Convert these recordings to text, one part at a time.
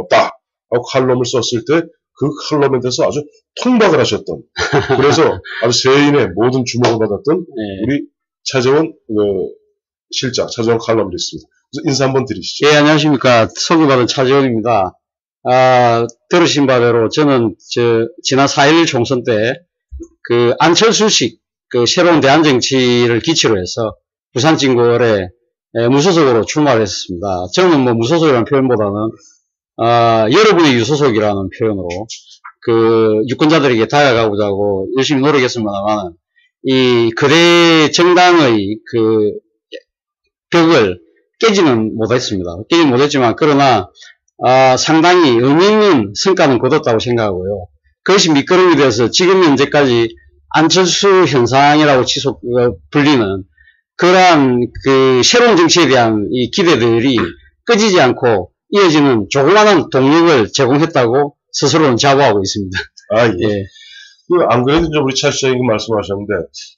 빡! 하고 칼럼을 썼을 때 그 칼럼에 대해서 아주 통박을 하셨던, 그래서 아주 세인의 모든 주목을 받았던 우리 차재원 실장, 차재원 칼럼니스트입니다. 그래서 인사 한번 드리시죠. 예, 안녕하십니까. 소개받은 차재원입니다. 들으신 바대로 저는 지난 4.11 총선 때 그 안철수식 그 새로운 대한정치를 기치로 해서 부산진구을에 무소속으로 출마를 했습니다. 저는 뭐 무소속이라는 표현보다는 여러분의 유소속이라는 표현으로 그 유권자들에게 다가가고자 하고 열심히 노력했습니다만 이 거대 정당의 그 벽을 깨지는 못했습니다. 깨지는 못했지만 그러나 상당히 의미 있는 성과는 거뒀다고 생각하고요. 그것이 밑거름이 되어서 지금 현재까지 안철수 현상이라고 불리는 그러한 그 새로운 정치에 대한 이 기대들이 꺼지지 않고 이어지는 조그마한 동력을 제공했다고 스스로는 자부하고 있습니다. 예. 안 그래도 우리 차 시장님 말씀하셨는데,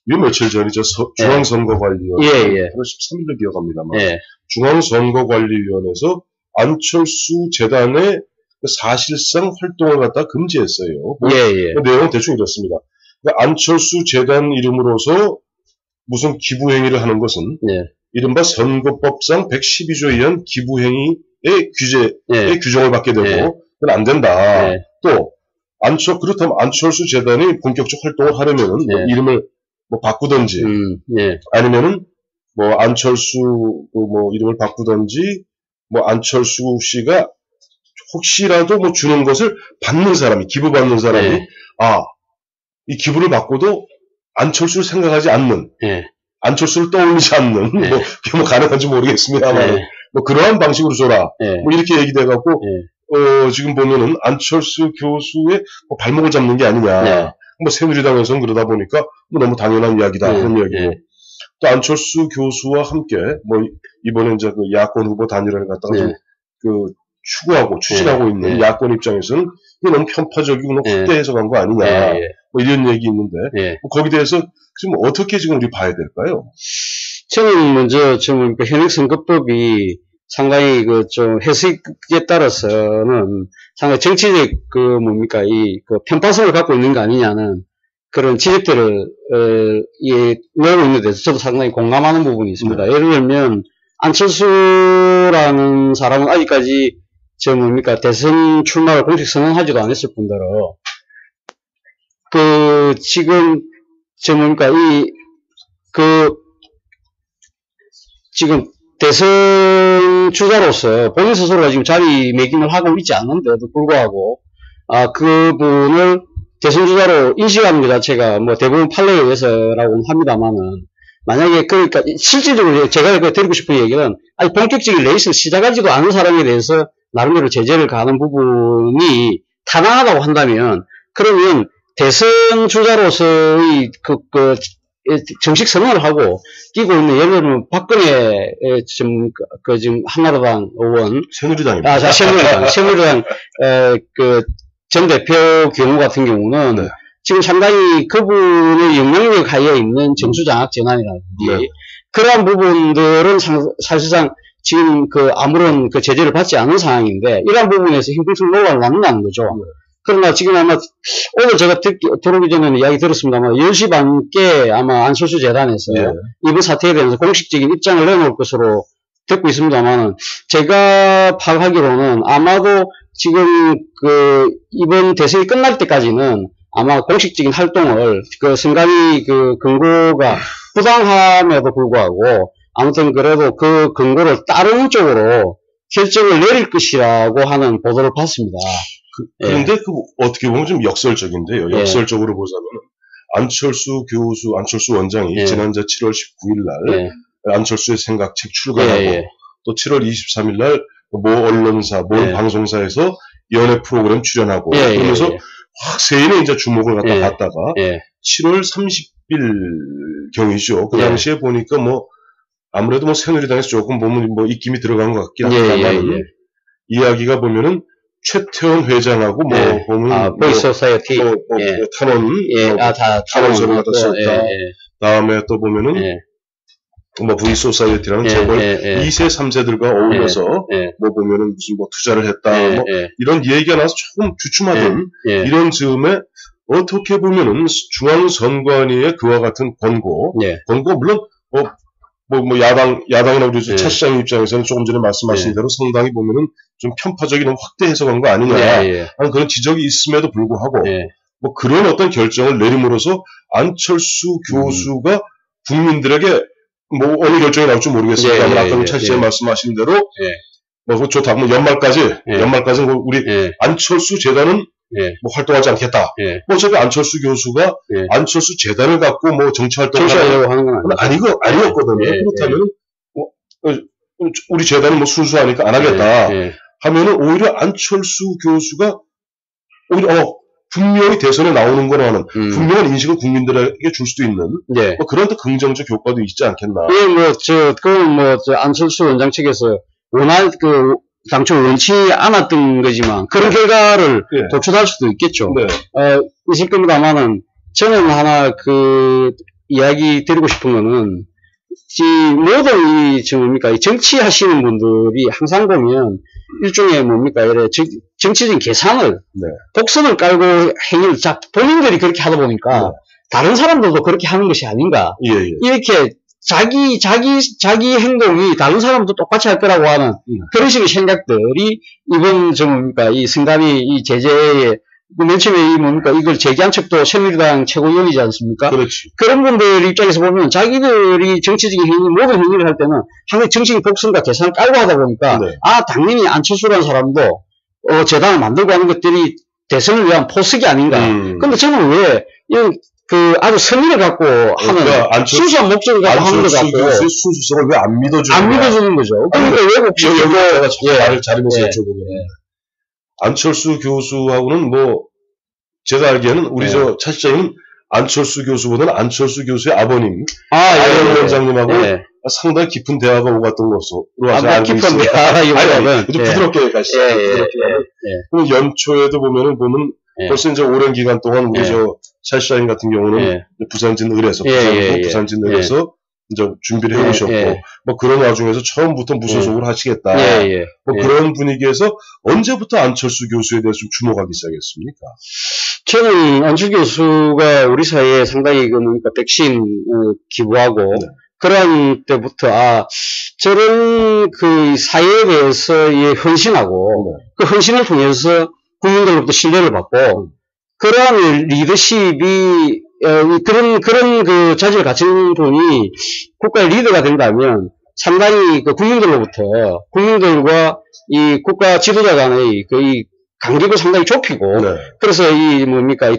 이 며칠 전이죠. 중앙선거관리위원회. 13일로 기억합니다만. 중앙선거관리위원회에서 안철수 재단의 사실상 활동을 갖다 금지했어요. 그 내용은 대충 이렇습니다. 그러니까 안철수 재단 이름으로서 무슨 기부행위를 하는 것은 이른바 선거법상 112조에 의한 기부행위의 규정을 받게 되고 그건 안 된다. 또 그렇다면 안철수 재단이 본격적 활동을 하려면은 뭐 이름을 뭐 바꾸든지 아니면은 뭐 안철수 뭐 이름을 바꾸든지 뭐 안철수 씨가 혹시라도 뭐 주는 것을 받는 사람이 기부받는 사람이 이 기부를 받고도 안철수를 생각하지 않는 안철수를 떠올리지 않는 뭐 그게 뭐 가능한지 모르겠습니다만 뭐 그러한 방식으로 줘라 뭐 이렇게 얘기돼 갖고 지금 보면은 안철수 교수의 뭐 발목을 잡는 게 아니냐 뭐 새누리당에서는 그러다 보니까 뭐 너무 당연한 이야기다 그런 이야기고 또 안철수 교수와 함께 뭐 이번에 이제 그 야권 후보 단일화를 갖다가 좀 그 추구하고 추진하고 있는 야권 입장에서는 이게 너무 편파적이고 너무 확대 해석한 거 아니냐 뭐 이런 얘기 있는데 뭐 거기에 대해서 지금 어떻게 지금 우리 봐야 될까요? 저는 먼저 지금 현행선거법이 상당히 그 좀 해석에 따라서는 상당히 정치적 그 편파성을 갖고 있는 거 아니냐는 그런 지적들을 내고 있는 데서 저도 상당히 공감하는 부분이 있습니다. 예를 들면 안철수라는 사람은 아직까지 대선 출마를 공식 선언하지도 않았을 뿐더러 지금 지금 대선 주자로서 본인 스스로가 지금 자리매김을 하고 있지 않는데도 불구하고 그분을 대선 주자로 인식하는 것 자체가 뭐 대부분 판례에 의해서라고 합니다만은 만약에 그러니까 실질적으로 제가 드리고 싶은 얘기는 아직 본격적인 레이스를 시작하지도 않은 사람에 대해서 나름대로 제재를 가하는 부분이 타당하다고 한다면 그러면 대선 주자로서의 정식 선언을 하고 뛰고 있는 예를 들면 박근혜 지금 한나라당 의원 새누리당입니다. 새누리당 전 대표 경우 같은 경우는 지금 상당히 그분의 영향력 하에 있는 정수장악 전환이라든지 그러한 부분들은 사실상 지금 아무런 제재를 받지 않은 상황인데 이러한 부분에서 힘들수록 논란을 낳는다는 거죠. 그러나 지금 아마 오늘 제가 들어오기 전에는 이야기 들었습니다만 10시 반께 아마 안철수 재단에서 이번 사태에 대해서 공식적인 입장을 내놓을 것으로 듣고 있습니다만 제가 파악하기로는 아마도 지금 이번 대선이 끝날 때까지는 아마 공식적인 활동을 선관위 근거가 부당함에도 불구하고 아무튼 그래도 그 근거를 따르는 쪽으로 결정을 내릴 것이라고 하는 보도를 봤습니다. 그런데 어떻게 보면 좀 역설적인데요. 역설적으로 보자면 안철수 교수, 안철수 원장이 지난주 7월 19일 날 안철수의 생각 책 출간하고 또 7월 23일 날 모 언론사, 모 방송사에서 연예 프로그램 출연하고 그러면서 확 세인의 이제 주목을 갖다가 7월 30일 경이죠. 그 당시에 보니까 뭐 아무래도 뭐 새누리당에서 조금 보면 뭐 입김이 들어간 것 같긴 합니다만 이야기가 보면은 최태원 회장하고 뭐 보면 보이소사이어티 탄원서를 갖다 썼다. 다음에 또 보면은 뭐 V-소사이어티라는 재벌 2세, 3세들과 어울려서 뭐 보면은 무슨 뭐 투자를 했다 뭐 이런 얘기가 나와서 조금 주춤하던 이런 즈음에 어떻게 보면은 중앙선관위의 그와 같은 권고 물론 야당이나 우리 차 시장 입장에서는 조금 전에 말씀하신 대로 상당히 보면은 좀 편파적인 확대 해석한 거 아니냐 하는 그런 지적이 있음에도 불구하고 뭐 그런 어떤 결정을 내림으로써 안철수 교수가 국민들에게 뭐 어느 결정이 나올지 모르겠습니다만 아까 차 시장 말씀하신 대로 뭐 좋다 뭐 연말까지는 우리 안철수 재단은 뭐 활동하지 않겠다. 뭐 어차피 안철수 교수가 안철수 재단을 갖고 뭐 정치 활동을 하는 건 아니었거든요. 그렇다면 우리 재단은 뭐 순수하니까 안 하겠다 하면은 오히려 안철수 교수가 오히려 분명히 대선에 나오는 거라는 분명한 인식을 국민들에게 줄 수도 있는 뭐 그런 또 긍정적 효과도 있지 않겠나. 그건 안철수 원장 측에서 당초 원치 않았던 거지만 그런 결과를 도출할 수도 있겠죠. 있을 겁니다만은 저는 하나 이야기 드리고 싶은 거는 모든 이 정치하시는 분들이 항상 보면 일종의 이래 정치적인 계산을 복선을 깔고 행위를 본인들이 그렇게 하다 보니까 다른 사람들도 그렇게 하는 것이 아닌가 이렇게 자기 행동이 다른 사람도 똑같이 할 거라고 하는 그런 식의 생각들이 이번 이 승담이 이 제재에 맨 처음에 이걸 제기한 측도 새누리당 최고위원이지 않습니까? 그렇지. 그런 분들 입장에서 보면 자기들이 정치적인 모든 행위를 할 때는 항상 정치적 복선과 계산을 깔고 하다 보니까 당연히 안철수라는 사람도 재단을 만들고 하는 것들이 대선을 위한 포석이 아닌가. 근데 저는 왜 아주 선의를 갖고 하는 순수한 목적을 갖고 하는 것 같고 안철수 순수성을 왜 안 믿어주는 거죠. 그러니까 왜 혹시 말을 자르면서 여쭤보면 안철수 교수하고는 뭐 제가 알기에는 우리 차 시장님 안철수 교수보다는 안철수 교수의 아버님 아영 원장님하고 상당히 깊은 대화가 오갔던 것으로 알고 있습니다. 부드럽게 가시죠. 그럼 연초에도 보면 벌써 이제 오랜 기간 동안 우리 차 시장님 같은 경우는 부산진 을에서 이제 준비를 해오셨고 뭐 그런 와중에서 처음부터 무소속으로 하시겠다. 뭐 그런 분위기에서 언제부터 안철수 교수에 대해서 좀 주목하기 시작했습니까? 저는 안철수 교수가 우리 사회에 상당히 백신 기부하고 그런 때부터 저런 사회에 대해서 헌신하고 그 헌신을 통해서 국민들로부터 신뢰를 받고 그러한 리더십이 그런 자질을 가진 분이 국가의 리더가 된다면 상당히 국민들과 이 국가 지도자 간의 이 간격을 상당히 좁히고 그래서 이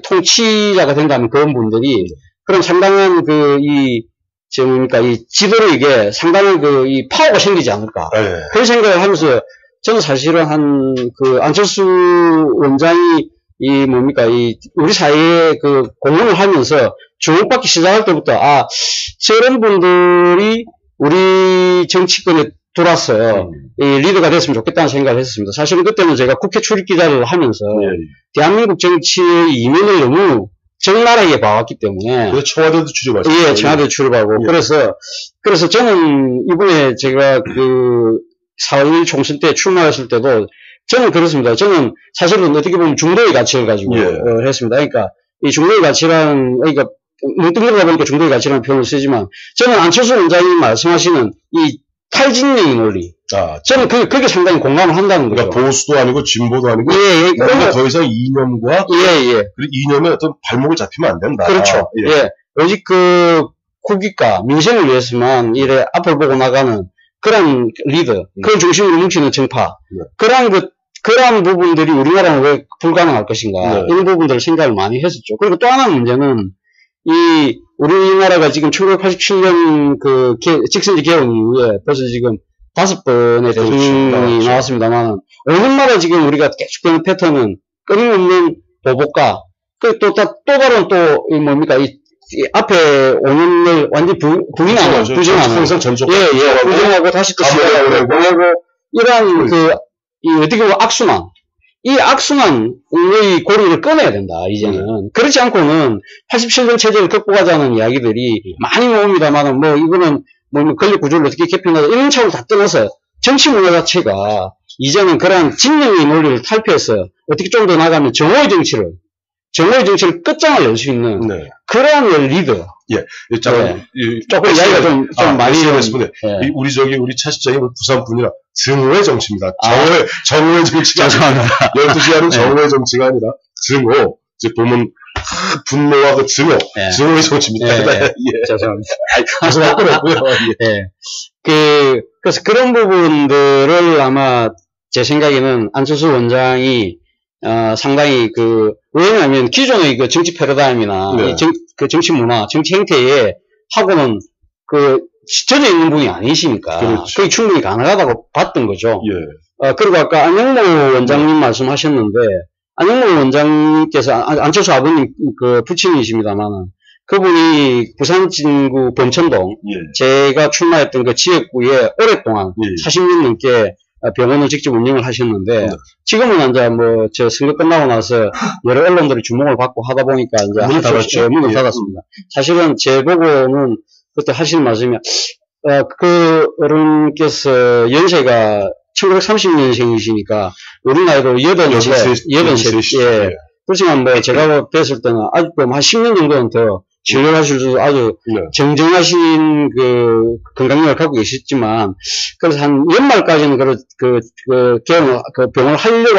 통치자가 된다면 그런 분들이 그런 상당한 이 지도력에 상당한 이 파워가 생기지 않을까 그런 생각을 하면서 저는 사실은 안철수 원장이 우리 사회에 공헌을 하면서 주목받기 시작할 때부터 저런 분들이 우리 정치권에 들어와서 리더가 됐으면 좋겠다는 생각을 했습니다. 사실은 그때는 제가 국회 출입 기자를 하면서 대한민국 정치의 이면을 너무 적나라하게 봐왔기 때문에. 그래서 청와대도 출입하셨어요. 청와대 출입하고. 그래서 저는 이번에 제가 4.1 총선 때 출마했을 때도 저는 그렇습니다. 저는 사실은 어떻게 보면 중도의 가치를 가지고 했습니다. 그러니까 이 중도의 가치란 뭉뚱그리다 보니까 중도의 가치라는 표현을 쓰지만 저는 안철수 원장이 말씀하시는 이 탈진령의 논리. 저는 그게 상당히 공감을 한다는 거죠. 그러니까 보수도 아니고 진보도 아니고 그러니까 더 이상 이념과 그리고 이념에 어떤 발목을 잡히면 안 된다. 그렇죠. 오직 국익과 민생을 위해서만 앞을 보고 나가는 그런 리더, 그런 중심으로 뭉치는 정파, 그러한 부분들이 우리나라는 왜 불가능할 것인가, 이런 부분들을 생각을 많이 했었죠. 그리고 또 하나 문제는, 우리나라가 지금 1987년 직선제 개헌 이후에 벌써 지금 5번의 대통령이 나왔습니다만, 5년마다 지금 우리가 계속되는 패턴은 끊임없는 보복과, 또 다른 앞에 5년을 완전히 부정하는. 항상 전속. 부정하고 다시 또 시작하고, 이러한 어떻게 보면 악순환. 이 악순환의 고리를 끊어야 된다, 이제는. 그렇지 않고는 87년 체제를 극복하자는 이야기들이 많이 나옵니다만은, 이거는 뭐 권력 구조를 어떻게 개편하자 이런 차원을 다 떠나서 정치 문화 자체가 이제는 그런 진영의 논리를 탈피해서 어떻게 좀 더 나가면 정오의 정치를 끝장을 낼 수 있는 네. 그러한 리더. 예, 일단 조금 이야기가 좀 많이 했습니다. 우리 차 시장이 부산 분이라 증오의 정치입니다. 정오의 정치가 아니라 12시 하는 정오의 정치가 아니라 증오. 이제 보면 분노와 그 증오의 정치입니다. 예. 죄송합니다. 죄송할 거라고요. 그래서 그런 부분들을 아마 제 생각에는 안철수 원장이 상당히 왜냐하면 기존의 그 정치 패러다임이나 네. 그 정치 문화, 정치 행태에 하고는 젖어 있는 분이 아니시니까 그렇죠. 그게 충분히 가능하다고 봤던 거죠. 예. 그리고 아까 안영모 원장님 말씀하셨는데 안영모 원장님께서 안철수 아버님 그 부친이십니다만은 그분이 부산 진구 범천동 제가 출마했던 그 지역구에 오랫동안 40년 넘게 병원을 직접 운영을 하셨는데 지금은 이제 저 선거 끝나고 나서 여러 언론들이 주목을 받고 하다 보니까 이제 문을 닫았죠. 문을 닫았습니다. 사실은 제 보고는 그때 하시는 말씀이 그 어른께서 연세가 1930년생이시니까 우리 나이로 83세. 예. 그렇지만 제가 뵀을 때는 아직도 한 10년 정도는 더 진료하실 수 아주 정정하신 건강력을 갖고 계셨지만, 그래서 한 연말까지는 병을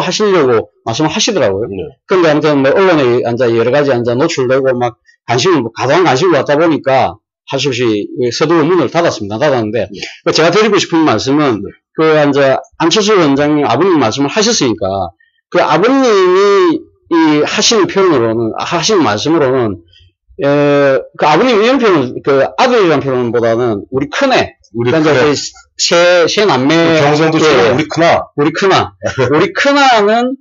하시려고 말씀을 하시더라고요. 그런데 아무튼 언론에 여러 가지 노출되고 가다한 관심을 갖다 보니까 할 수 없이 서둘러 문을 닫았는데, 제가 드리고 싶은 말씀은, 안철수 원장님 아버님 말씀을 하셨으니까, 아버님이 하시는 말씀으로는, 아버님 이런 표현, 아들이라는 표현보다는 우리 큰애. 세 남매. 경상도 지금 우리 큰아. 우리 큰아는,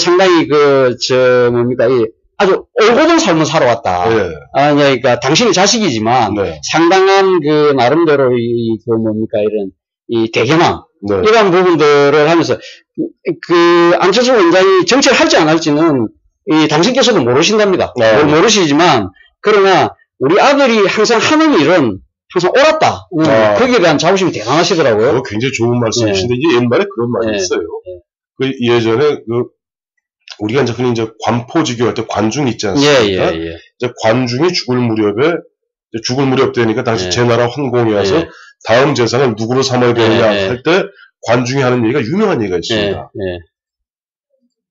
상당히 아주 올곧은 삶을 살아왔다. 그러니까 당신의 자식이지만, 상당한 나름대로 이런, 대견함. 이런 부분들을 하면서, 안철수 원장이 정치를 할지 안 할지는, 당신께서도 모르신답니다. 모르시지만, 그러나, 우리 아들이 항상 하는 일은 항상 옳았다. 거기에 대한 자부심이 대단하시더라고요. 굉장히 좋은 말씀이신데, 이게 옛날에 그런 말이 있어요. 예전에, 우리가 흔히 관포지교 할 때 관중 있지 않습니까? 이제 관중이 죽을 무렵 되니까 당시 제나라 환공이어서 다음 재상을 누구로 삼아야 되느냐 할 때 관중이 하는 얘기가 유명한 얘기가 있습니다.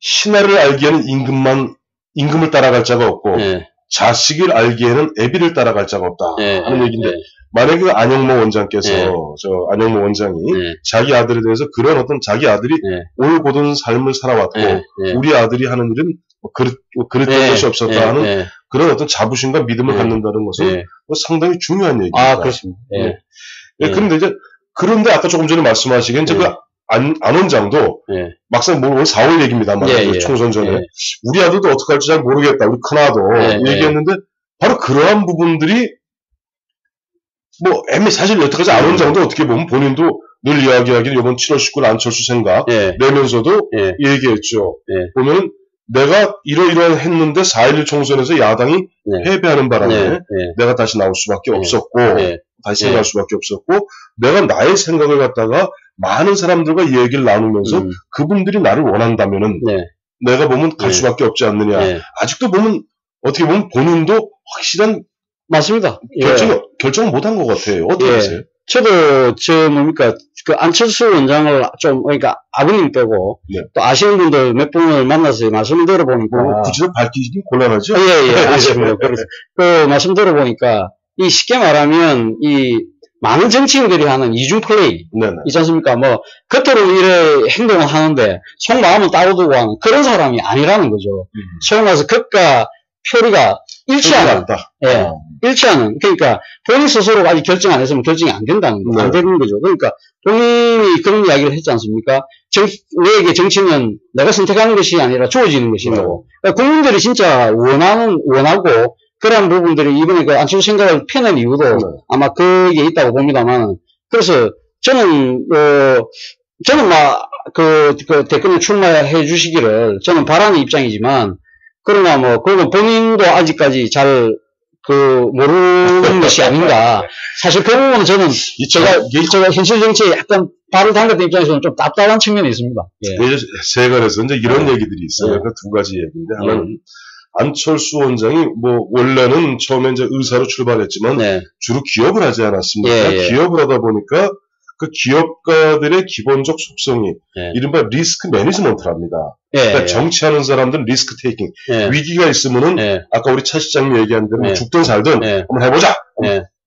신하를 알기에는 임금을 따라갈 자가 없고 자식을 알기에는 애비를 따라갈 자가 없다 하는 얘기인데 만약에 안영모 원장께서 안영모 원장이 자기 아들에 대해서 그런 어떤 자기 아들이 올곧은 삶을 살아왔고 우리 아들이 하는 일은 그랬던 것이 없었다 하는 그런 어떤 자부심과 믿음을 갖는다는 것은 상당히 중요한 얘기입니다. 그렇습니다. 그런데 아까 조금 전에 말씀하시기엔 안 원장도 막상 오늘 4월 얘기입니다만 총선 전에 우리 아들도 어떻게 할지 잘 모르겠다. 우리 큰아도 얘기했는데 바로 그러한 부분들이 사실 여태까지 안 원장도 어떻게 보면 본인도 늘 이야기하기를 이번 7월 19일 안철수 생각 내면서도 얘기했죠. 보면은 내가 이러이러한 했는데 4.11 총선에서 야당이 패배하는 바람에 내가 다시 나올 수밖에 없었고 다시 생각할 수밖에 없었고 내가 나의 생각을 갖다가 많은 사람들과 얘기를 나누면서 그분들이 나를 원한다면은 내가 보면 갈 수밖에 없지 않느냐. 아직도 보면 어떻게 보면 본인도 확실한 맞습니다. 결정을 못한 것 같아요. 어떻게 보세요? 저도 안철수 원장을 그러니까 아버님 빼고 또 아시는 분들 몇 분을 만나서 말씀 들어보니까 구체적으로 밝히기 곤란하죠? 아시고요. 그래서 말씀 들어보니까 쉽게 말하면 많은 정치인들이 하는 이중 플레이 있지 않습니까? 겉으로 이래 행동을 하는데 속마음은 따로두고 하는 그런 사람이 아니라는 거죠. 소위 말해서 겉과 표리가 일치하는. 일치하는. 그러니까 본인 스스로가 아직 결정 안 했으면 결정이 안 된다는 거, 안 되는 거죠. 그러니까 본인이 그런 이야기를 했지 않습니까? 내에게 정치는 내가 선택하는 것이 아니라 주어지는 것이고, 그러니까 국민들이 진짜 원하고 그런 부분들이 이번에 안철수 생각을 펴낸 이유도 아마 그게 있다고 봅니다만, 그래서 저는 대권에 출마해 주시기를 저는 바라는 입장이지만, 그러나 그건 본인도 아직까지 잘 모르는 것이 아닌가. 사실 그 부분은 저는 제가 현실 정치에 약간 발을 담갔던 입장에서는 좀 답답한 측면이 있습니다. 예. 세간에서 이제 이런 얘기들이 있어요. 그 두 가지 얘기인데, 하나는 안철수 원장이 원래는 처음에 이제 의사로 출발했지만 주로 기업을 하지 않았습니까? 기업을 하다 보니까 그 기업가들의 기본적 속성이 이른바 리스크 매니지먼트랍니다. 그러니까 정치하는 사람들은 리스크 테이킹. 위기가 있으면은 아까 우리 차 시장님 얘기한 대로 죽든 살든 한번 해보자.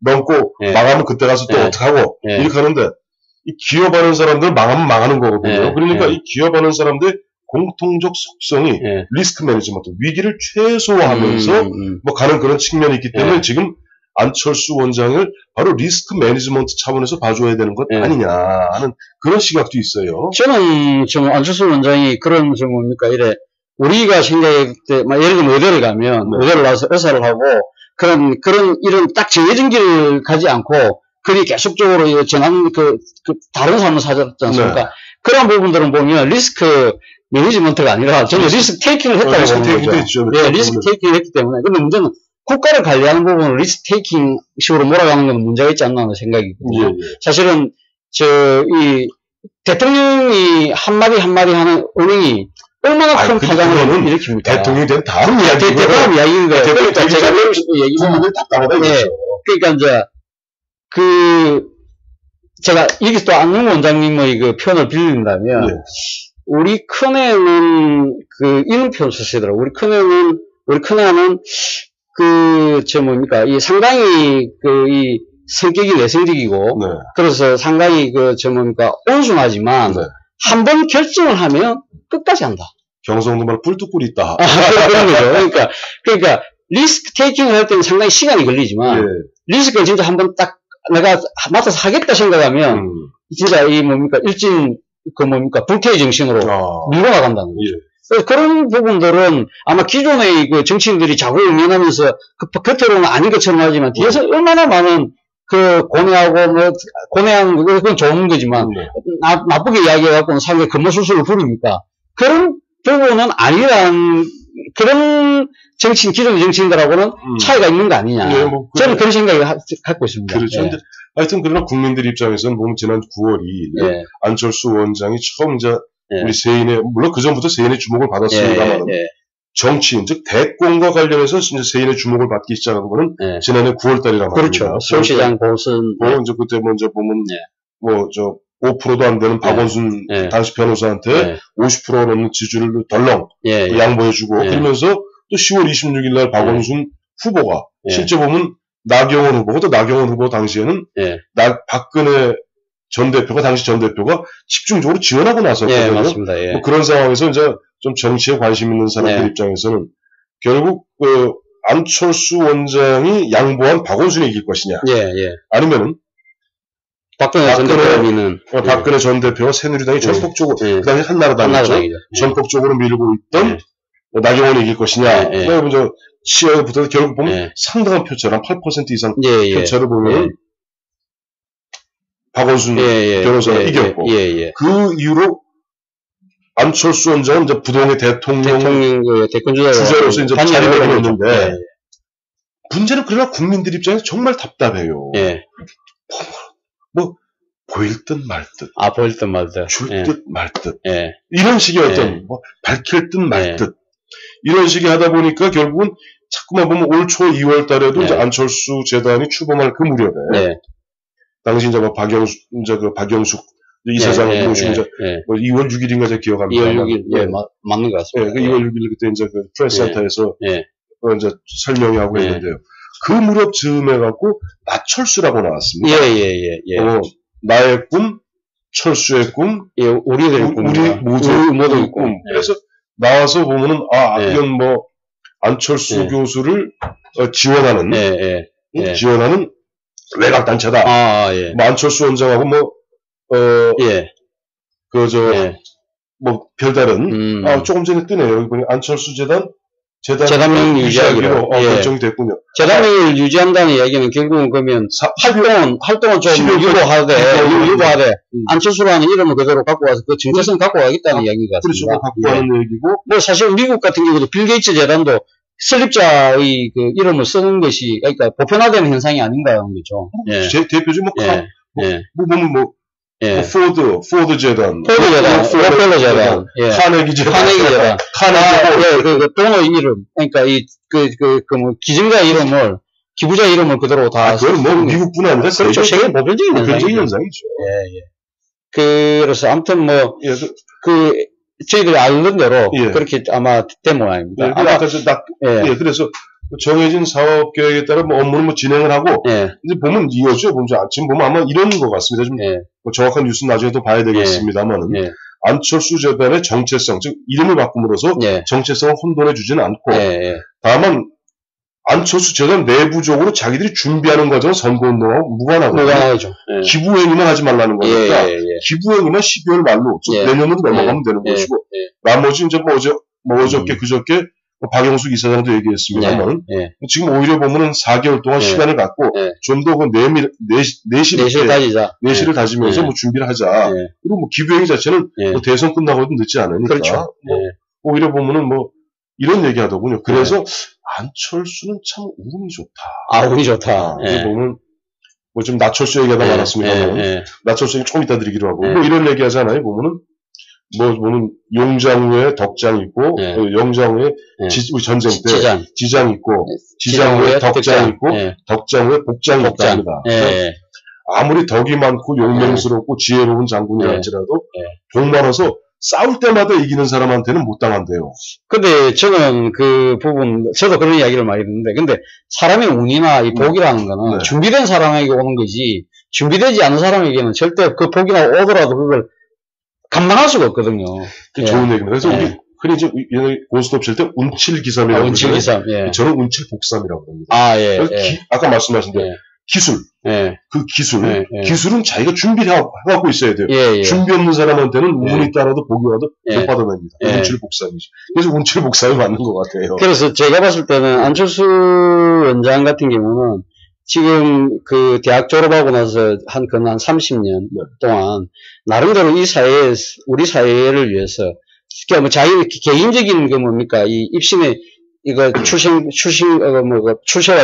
넘고 망하면 그때 가서 또 어떡하고 이렇게 하는데, 이 기업하는 사람들은 망하면 망하는 거거든요. 그러니까 이 기업하는 사람들의 공통적 속성이 리스크 매니지먼트, 위기를 최소화하면서 가는 그런 측면이 있기 때문에 지금 안철수 원장을 바로 리스크 매니지먼트 차원에서 봐줘야 되는 것 아니냐 하는 그런 시각도 있어요. 저는 좀 안철수 원장이 그런 이래 우리가 생각할 때, 예를 들면 의대를 가면 의대를 나와서 의사를 하고 그런 이런 딱 정해진 길을 가지 않고 그리 계속적으로 다른 삶을 살았지 않습니까? 그런 부분들은 보면 리스크 매니지먼트가 아니라 저는 리스크 테이킹을 했다고 보는 거죠. 리스크 테이킹을 했기 때문에. 근데 문제는 국가를 관리하는 부분을 리스크 테이킹 식으로 몰아가는 건 문제가 있지 않나 하는 생각이거든요. 사실은 이 대통령이 한마디 하는 은행이 얼마나 큰 파장을 일으킵니까? 대통령이 된 다음 이야기인 거예요. 그러니까 제가 얘기하면 답답하다. 그러니까 이제 제가 여기서 또 안녕 원장님의 그 표현을 빌린다면 우리 큰애는 이런 표현 쓰시더라고요. 우리 큰애는 이 상당히 이 성격이 내성적이고 그래서 상당히 온순하지만 한 번 결정을 하면 끝까지 한다. 경성도 말 뿔뚝뿔이 있다. 그런 거죠. 그러니까 리스크 테이킹을 할 때는 상당히 시간이 걸리지만 리스크를 진짜 한번 딱 내가 맡아서 하겠다 생각하면 진짜 불태의 정신으로 밀고 나간다는 거죠. 그런 부분들은 아마 기존의 정치인들이 자꾸 응연하면서 겉으로는 아닌 것처럼 하지만 뒤에서 얼마나 많은 고뇌한 그건 좋은 거지만 나쁘게 이야기해갖고는 상당히 근무술수를 부립니까? 그런 부분은 아니란 그런 기존의 정치인들하고는 차이가 있는 거 아니냐. 저는 그런 생각을 갖고 있습니다. 그렇죠. 하여튼 그러나 국민들 입장에서는 보면 지난 9월 2일 안철수 원장이 처음 이제 우리 세인의, 물론 그 전부터 세인의 주목을 받았습니다만 정치인, 즉 대권과 관련해서 이제 세인의 주목을 받기 시작한 거는 지난해 9월 달이란 말입니다. 그렇죠. 서울시장 보선. 이제 그때 먼저 보면 5%도 안 되는 박원순 당시 변호사한테 50% 넘는 지지를 덜렁 양보해주고 그러면서 또 10월 26일 날 박원순 후보가 실제 보면 나경원 후보 당시에는 박근혜 당시 전 대표가 집중적으로 지원하고 나섰거든요. 맞습니다. 그런 상황에서 이제 좀 정치에 관심 있는 사람들 입장에서는 결국 안철수 원장이 양보한 박원순이 이길 것이냐, 아니면은 박근혜 전 대표와 새누리당이 전폭적으로 그 당시 한나라당이죠. 전폭적으로 밀고 있던 나경원이 이길 것이냐. 그래서 시야부터 결국 보면 상당한 표차를 한 8% 이상 표차를 보면 박원순 변호사가 이겼고 그 이후로 안철수 원장은 이제 부동의 대통령 주자로서 이제 자리매김 했는데 문제는 그러나 국민들 입장에서 정말 답답해요. 보일 듯 말 듯. 보일 듯 말 듯. 줄 듯 말 듯. 이런 식의 어떤 밝힐 듯 말 듯. 이런 식의 하다 보니까 결국은 자꾸만 보면 올 초 2월 달에도 이제 안철수 재단이 출범할 그 무렵에 당시 이제 박영숙 이사장을 모시고 이제 2월 6일인가 제가 기억합니다. 2월 6일 맞는 것 같습니다. 2월 6일 그때 이제 프레스센터에서 이제 설명이 하고 있는데요. 그 무렵 즈음에 갖고 나철수라고 나왔습니다. 나의 꿈, 철수의 꿈, 우리들의 꿈, 우리 모두의 꿈. 그래서 나와서 보면은 이건 안철수 교수를 지원하는 외곽 단체다. 안철수 원장하고 별다른 조금 전에 뜨네요. 여기 보니 안철수 재단명을 유지하기로 결정이 됐군요. 재단명을 유지한다는 이야기는 결국은 그러면 활동을 좀 유보하되 안철수라는 이름을 그대로 갖고 와서 그 정체성 갖고 가겠다는 이야기 같습니다. 그렇죠. 갖고 가는 얘기고. 사실 미국 같은 경우도 빌 게이츠 재단도 설립자의 그 이름을 쓰는 것이, 그러니까 보편화되는 현상이 아닌가요? 그죠? 예. 제 대표적인 포드 재단, 록펠러 재단, 카네기 재단, 그 돈의 이름, 그러니까 뭐 기증자 이름을, 기부자 이름을 그대로 다. 그건 뭐 미국뿐 아니라 그렇죠. 세계 보편적인 현상이죠. 그래서 아무튼 뭐 저희들이 알는 대로 그렇게 아마 된 모양입니다. 그래서 정해진 사업 계획에 따라 뭐 업무를 뭐 진행을 하고 이제 보면 이거죠. 지금 보면 아마 이런 것 같습니다. 좀 뭐 정확한 뉴스는 나중에 또 봐야 되겠습니다만은 안철수 재단의 정체성, 즉 이름을 바꿈으로써 정체성을 혼돈해 주지는 않고 다만 안철수 재단 내부적으로 자기들이 준비하는 과정은 선거운동하고 무관하거든요. 기부행위만 하지 말라는 거니까 기부행위만 12월 말로 내년으로 넘어가면 되는 것이고 나머지 이제 뭐 어저께 그저께 박영수 이사장도 얘기했습니다만 지금 오히려 보면은 4개월 동안 시간을 갖고 좀 더 그 내실을 다지면서 뭐 준비를 하자. 그리고 뭐 기부행위 자체는 뭐 대선 끝나고도 늦지 않으니까. 그렇죠. 오히려 보면은 뭐 이런 얘기 하더군요. 그래서 안철수는 참 운이 좋다. 운이 좋다. 보면 뭐 좀 나철수 얘기하다 말았습니다만 나철수 얘기 좀 이따 드리기로 하고 뭐 이런 얘기 하잖아요. 보면은 보면 용장후에 덕장 있고 영장후에 전쟁 때 지장 있고 지장 후에 덕장 있고 덕장 후에 복장이 있답니다. 아무리 덕이 많고 용맹스럽고 지혜로운 장군이라 할지라도 복 많아서 싸울 때마다 이기는 사람한테는 못 당한대요. 근데 저는 그 부분, 저도 그런 이야기를 많이 듣는데, 근데 사람의 운이나 이 복이라는 거는 준비된 사람에게 오는 거지, 준비되지 않은 사람에게는 절대 그 복이나 오더라도 그걸 감당할 수가 없거든요. 좋은 얘기입니다. 그래서 우리 흔히 이제 고스톱 칠 때 운칠기삼이라고 운칠기삼. 저는 운칠복삼이라고 합니다. 아까 말씀하신 대로 기술. 그 기술. 기술은 자기가 준비를 해갖고 있어야 돼요. 준비 없는 사람한테는 운이 따라도 복이 와도 못 받아냅니다. 운칠복삼이죠. 그래서 운칠복삼이 맞는 것 같아요. 그래서 제가 봤을 때는 안철수 원장 같은 경우는 지금 그 대학 졸업하고 나서 한 30년 동안 나름대로 우리 사회를 위해서 그러니까 뭐 자기 개인적인 그 뭡니까 이 입신의 이거 출세와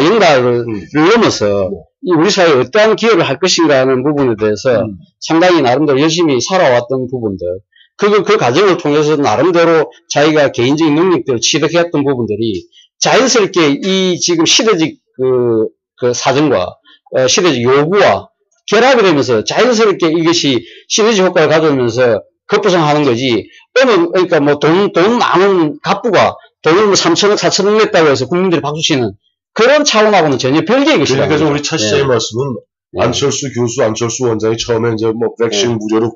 연가를 넘어서 우리 사회에 어떠한 기여를 할 것인가 하는 부분에 대해서 상당히 나름대로 열심히 살아왔던 부분들 그 과정을 통해서 나름대로 자기가 개인적인 능력들을 취득해왔던 부분들이 자연스럽게 이 지금 시대적 그 사정과 시대적 요구와 결합이 되면서 자연스럽게 이것이 시대적 효과를 가져오면서 급부상하는 거지. 그러니까 뭐 돈 많은 갑부가 돈을 3천억, 4천억 냈다고 해서 국민들이 박수치는 그런 차원하고는 전혀 별개의 것이다. 그래서 우리 차 시장의 말씀은 안철수 교수, 안철수 원장이 처음에 이제 뭐 백신 구조를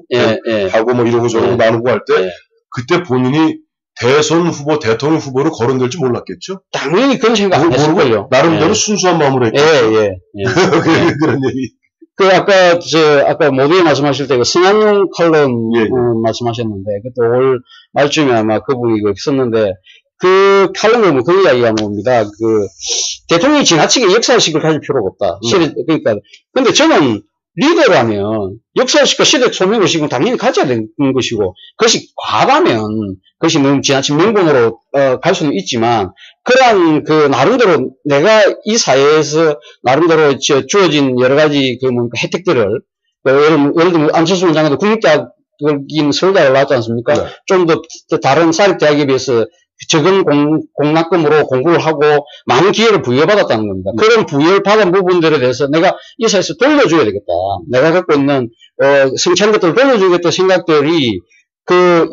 하고 뭐 이러고 저러고 나누고 할 때 그때 본인이 대선 후보, 대통령 후보를 거론될지 몰랐겠죠? 당연히 그런 생각 안 했을걸요. 나름대로 순수한 마음으로 했겠죠. 그런 얘기. 아까 모두에 말씀하실 때, 성한용 칼럼, 말씀하셨는데, 그때 올 말쯤에 아마 그분이 썼는데, 그 칼럼에 뭐 그런 이야기가 나옵니다. 대통령이 지나치게 역사의식을 가질 필요가 없다. 그러니까, 근데 저는 리더라면, 역사의식과 시대 소명의식은 당연히 가져야 되는 것이고, 그것이 과하다면, 그것이 너무 지나친 명분으로, 갈 수는 있지만, 그러한 나름대로 내가 이 사회에서 나름대로 주어진 여러 가지 혜택들을, 예를 들면 안철수 원장도 국립대학인 서울대학을 나왔지 않습니까? 좀 더 다른 사립대학에 비해서 적은 공납금으로 공부를 하고 많은 기회를 부여받았다는 겁니다. 그런 부여를 받은 부분들에 대해서 내가 이 사회에서 돌려줘야 되겠다. 내가 갖고 있는, 성취한 것들을 돌려주겠다는 생각들이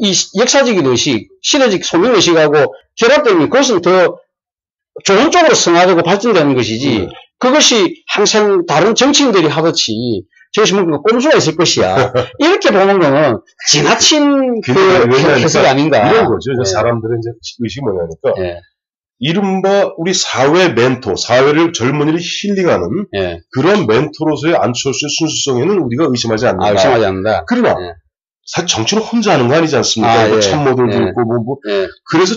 이 역사적인 의식, 시대적 소명의식하고 결합되면 그것은 더 좋은 쪽으로 성화되고 발전되는 것이지, 그것이 항상 다른 정치인들이 하듯이, 저것이 뭔가 꼼수가 있을 것이야. 이렇게 보는 거는 지나친 해석이 아닌가. 이런 거죠. 사람들의 이제 의식이 뭐냐니까. 이른바 우리 사회 멘토, 사회를 젊은이를 힐링하는 그런 멘토로서의 안철수의 순수성에는 우리가 의심하지 않는다. 의심하지 않는다. 그러나, 사실 정치는 혼자 하는 거 아니지 않습니까? 참모들도 있고, 그래서,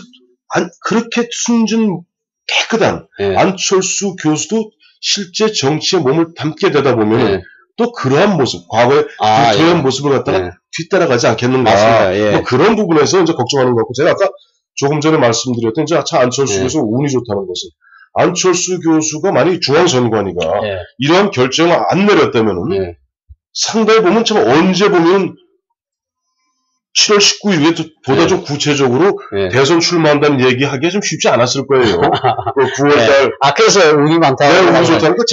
그렇게 순진, 깨끗한 안철수 교수도 실제 정치에 몸을 담게 되다 보면 또 그러한 모습, 과거의 그러한 모습을 갖다가 뒤따라가지 않겠는가. 뭐 그런 부분에서 이제 걱정하는 것 같고, 제가 아까 조금 전에 말씀드렸던 자 안철수 교수 운이 좋다는 것은 안철수 교수가 만약 중앙선관위가 이러한 결정을 안 내렸다면은 상당히 보면 참 언제 보면 7월 19일 후에 보다 좀 구체적으로 대선 출마한다는 얘기하기가 좀 쉽지 않았을 거예요. 9월달. 그래서 운이 많다. 네, 운이 좋다는 거.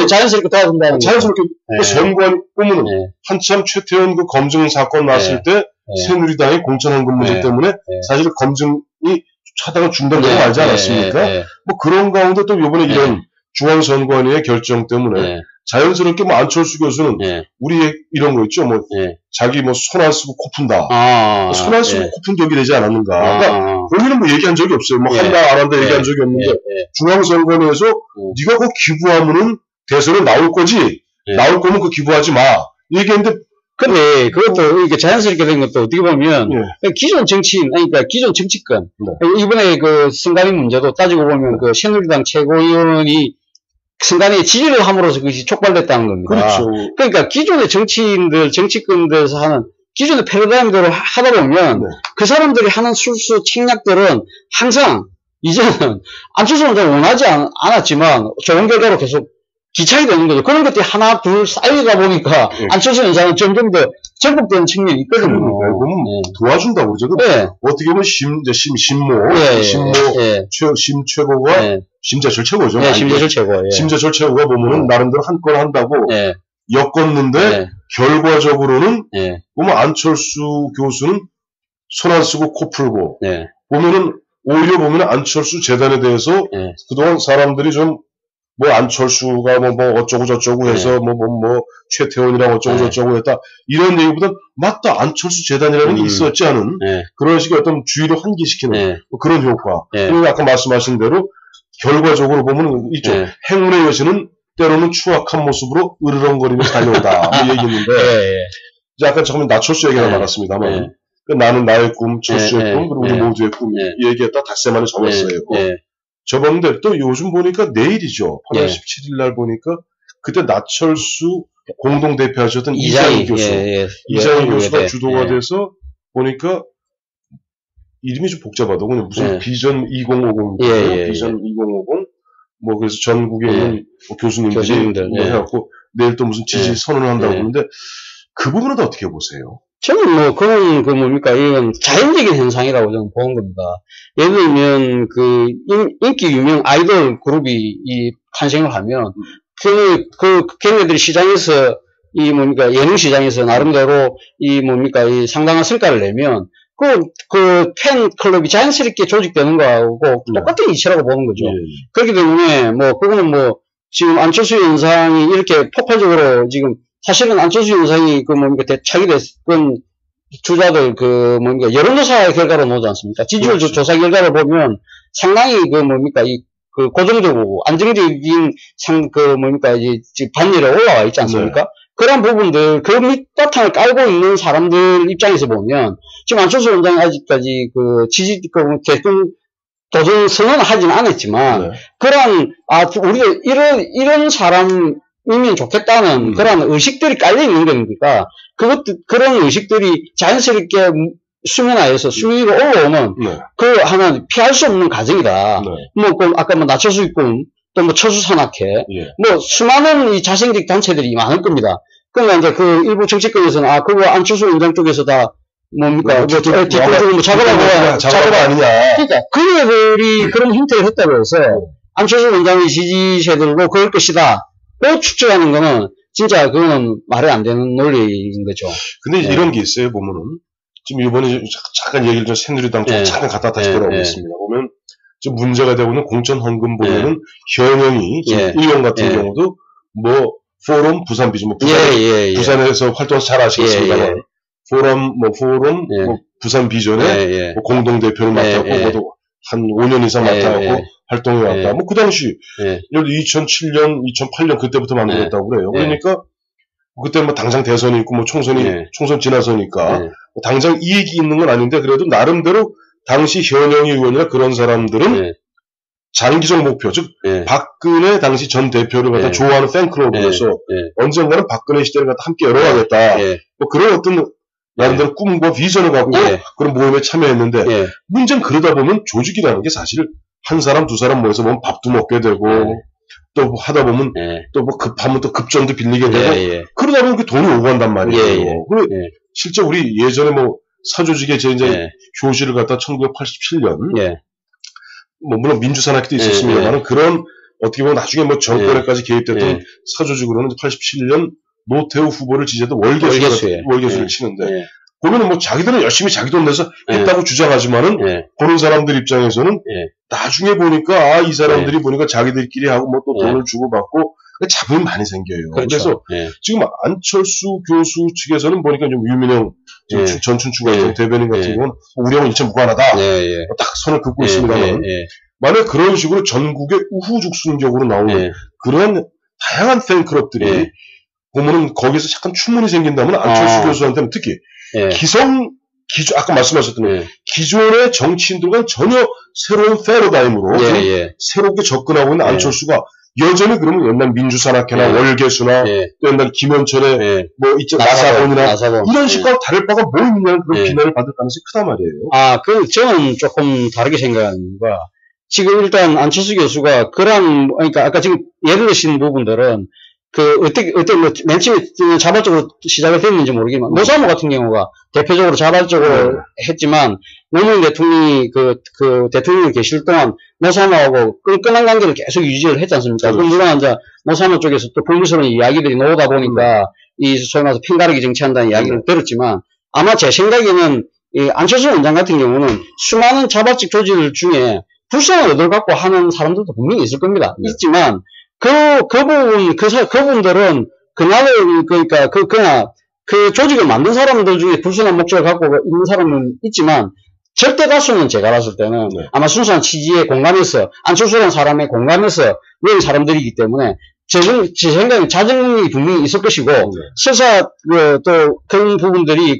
자연스럽게 도와준다는 거. 자연스럽게. 선관 보면은 한참 최태원 그 검증 사건 났을 때 새누리당의 공천헌금 문제 때문에 사실 검증이 차다가 중단되고 말지 않았습니까? 뭐 그런 가운데 또 이번에 이런 중앙선관위의 결정 때문에 자연스럽게 뭐 안철수 교수는 우리 이런 거 있죠. 뭐 자기 뭐 손 안 쓰고 코 푼다. 손 안 쓰고 코 푼 적이 되지 않았는가. 그러니까 본인은 뭐 얘기한 적이 없어요. 뭐 한다 안 한다 얘기한 적이 없는데 중앙선관위에서 네가 그 기부하면은 대선에 나올 거지. 나올 거면 그 기부하지 마. 얘기했는데 근데 그것도 이게 자연스럽게 된 것도 어떻게 보면 기존 정치인, 그러니까 기존 정치권 이번에 그 선관위 문제도 따지고 보면 그 새누리당 최고위원이 선관위에 지지를 함으로써 그것이 촉발됐다는 겁니다. 그렇죠. 그러니까 기존의 정치인들, 정치권들에서 하는 기존의 패러다임대로 하다 보면 그 사람들이 하는 술수 책략들은 항상 이제는 안철수 원장을 원하지 않았지만 좋은 결과로 계속 기착이 되는 거죠. 그런 것들이 하나, 둘 쌓이다 보니까 안철수 원장은 점점 더 전복되는 측면이 있거든요. 그러면 도와준다고 그러죠. 어떻게 보면 심모 최고가 심재철 최고죠. 심재철 최고. 심재철 최고가 보면은 나름대로 한 건 한다고 엮었는데 결과적으로는 보면 안철수 교수는 손 안 쓰고 코 풀고 보면은 오히려 보면 안철수 재단에 대해서 그동안 사람들이 좀 뭐 안철수가 뭐 어쩌고 저쩌고 해서 뭐 최태원이랑 어쩌고 저쩌고 했다 이런 얘기보다 맞다 안철수 재단이라는 게 있었지 않은 그런 식의 어떤 주의를 환기시키는 그런 효과. 그리고 아까 말씀하신 대로 결과적으로 보면 있죠. 행운의 여신은 때로는 추악한 모습으로 으르렁거리며 달려온다. 뭐 얘기했는데 이제 아까 처음에 나철수 얘기가 나갔습니다만 나는 나의 꿈, 철수의 꿈, 그리고 우리 모두의 꿈 얘기했다 닷새만에 접었어요. 접었는데 또 요즘 보니까 내일이죠. 8월 17일 날 보니까 그때 나철수 공동대표 하셨던 이장희 교수. 이장희 교수가 주도가 돼서 보니까 이름이 좀 복잡하다. 그냥 무슨 비전 2050. 비전 2050. 뭐 그래서 전국에 있는 뭐 교수님들이 뭐 해갖고 내일 또 무슨 지지 선언을 한다고 하는데 그 부분은 어떻게 보세요? 저는 뭐, 그건, 뭡니까, 이건 자연적인 현상이라고 저는 보는 겁니다. 예를 들면, 인기 유명 아이돌 그룹이 탄생을 하면, 걔네들이 시장에서, 예능 시장에서 나름대로, 상당한 성과를 내면, 팬클럽이 자연스럽게 조직되는 거하고 똑같은 이치라고 보는 거죠. 그렇기 때문에, 그거는 지금 안철수 현상이 이렇게 폭발적으로 지금, 사실은 안철수 현상이 대착이 됐건 주자들 여론조사 결과로 나오지 않습니까? 지지율 조사 결과를 보면 상당히 고정적이고 안정적인 반열에 올라와 있지 않습니까? 그런 부분들, 그 밑바탕을 깔고 있는 사람들 입장에서 보면 지금 안철수 원장이 아직까지 대통령 도전 선언을 하진 않았지만 우리가 이런 사람이면 좋겠다는 그런 의식들이 깔려 있는 겁니까? 그런 의식들이 자연스럽게 수면 위로 올라오는 하나 피할 수 없는 과정이다. 아까 나철수 꿈, 또 철수 산악회, 수많은 이 자생적 단체들이 많을 겁니다. 그러니까 이제 일부 정치권에서는 그거 안철수 원장 쪽에서 다 뒷부분으로 작업하고 아니냐. 그러니까 그들이 그런 힌트를 했다고 해서 안철수 원장의 지지 세들도 그럴 것이다. 추측하는 거는 진짜 그거는 말이 안 되는 논리인 거죠. 근데 이런 게 있어요. 보면은 지금 이번에 잠깐 얘기를 좀 새누리당 쪽 잠깐 갖다 다시 돌아오겠습니다. 보면 지금 문제가 되고 있는 공천헌금 보면은 현영이 지금 의원 같은 경우도 포럼 부산 비전 부산에서 활동 잘 아시겠습니다만 포럼 부산 비전에 공동대표를 맡았고 한 5년 이상 맡아갖고 활동해 왔다. 그 당시, 예를 들어 2007년, 2008년 그때부터 만들었다고 그래요. 그러니까, 그때 당장 대선이 있고, 총선 지나서니까, 당장 이익이 있는 건 아닌데, 그래도 나름대로 당시 현영희 의원이나 그런 사람들은 장기적 목표, 즉, 박근혜 당시 전 대표를 갖다 좋아하는 팬클럽으로서 언젠가는 박근혜 시대를 갖다 함께 열어가겠다. 그런 어떤 나름대로 꿈과 비전을 갖고 그런 모임에 참여했는데 문제는 그러다 보면 조직이라는 게 사실 한 사람 두 사람 모여서 보면 밥도 먹게 되고 또 하다 보면 또 뭐 급하면 또 급전도 빌리게 되고 그러다 보면 돈이 오고 간단 말이에요. 실제 우리 예전에 뭐 사조직에 제 이제 교실을 갔다 1987년 뭐 물론 민주산학회도 있었습니다만 그런 어떻게 보면 나중에 뭐 정권에까지 개입됐던 사조직으로는 87년 노태우 후보를 지지했던 월계수를 치는데 보면은 뭐 자기들은 열심히 자기 돈 내서 했다고 주장하지만은 보는 사람들 입장에서는 나중에 보니까 이 사람들이 보니까 자기들끼리 하고 뭐 또 돈을 주고받고 잡음이 많이 생겨요. 그래서 지금 안철수 교수 측에서는 보니까 좀 유민영 전춘추가 대변인 같은 경우는 우리하고 일체 무관하다. 딱 선을 긋고 있습니다만 만약 그런 식으로 전국의 우후죽순격으로 나오는 그런 다양한 팬클럽들이 보면은 거기서 약간 추문이 생긴다면 안철수 교수한테는 특히 아까 말씀하셨던 기존의 정치인들과는 전혀 새로운 패러다임으로 새롭게 접근하고 있는 안철수가 여전히 그러면 옛날 민주산학회나 월계수나 또 옛날 김현철의 뭐 있죠 나사본이나 이런 식과 다를 바가 뭐 있냐는 그런 비난을 받을 가능성이 크단 말이에요. 저는 조금 다르게 생각하는 거야. 지금 일단 안철수 교수가 그러니까 아까 지금 예를 드신 부분들은 어떻게 맨 처음에 자발적으로 시작을 됐는지 모르겠지만, 노사모 같은 경우가 대표적으로 자발적으로 했지만, 노무현 대통령이 대통령이 계실 동안 노사모하고 끈끈한 관계를 계속 유지를 했지 않습니까? 그럼 물론 이제 노사모 쪽에서 또 불미스러운 이야기들이 나오다 보니까, 소위 말해서 핀가르기 정치한다는 이야기를 들었지만, 아마 제 생각에는 이 안철수 원장 같은 경우는 수많은 자발적 조직들 중에 불쌍한 의도를 갖고 하는 사람들도 분명히 있을 겁니다. 있지만, 그분들은, 그 조직을 만든 사람들 중에 불순한 목적을 갖고 있는 사람은 있지만, 절대 다수는 제가 봤을 때는 아마 순수한 취지에 공감해서, 안철수라는 사람에 공감해서 이런 사람들이기 때문에, 제 생각엔 자정이 분명히 있을 것이고, 설사, 또, 그런 부분들이,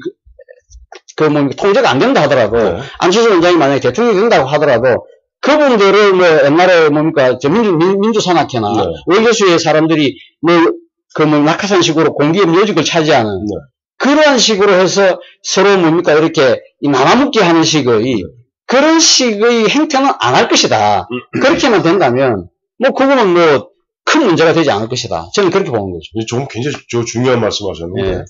통제가 안 된다 하더라도, 안철수 원장이 만약에 대통령이 된다고 하더라도, 그분들을 옛날에 민주산학회나 월계수의 사람들이 낙하산식으로 공기업 요직을 차지하는 그러한 식으로 해서 서로 이렇게 나눠먹기 하는 식의 그런 식의 행태는 안 할 것이다. 그렇게만 된다면 그거는 큰 문제가 되지 않을 것이다. 저는 그렇게 보는 거죠. 조금 굉장히 중요한 말씀하셨는데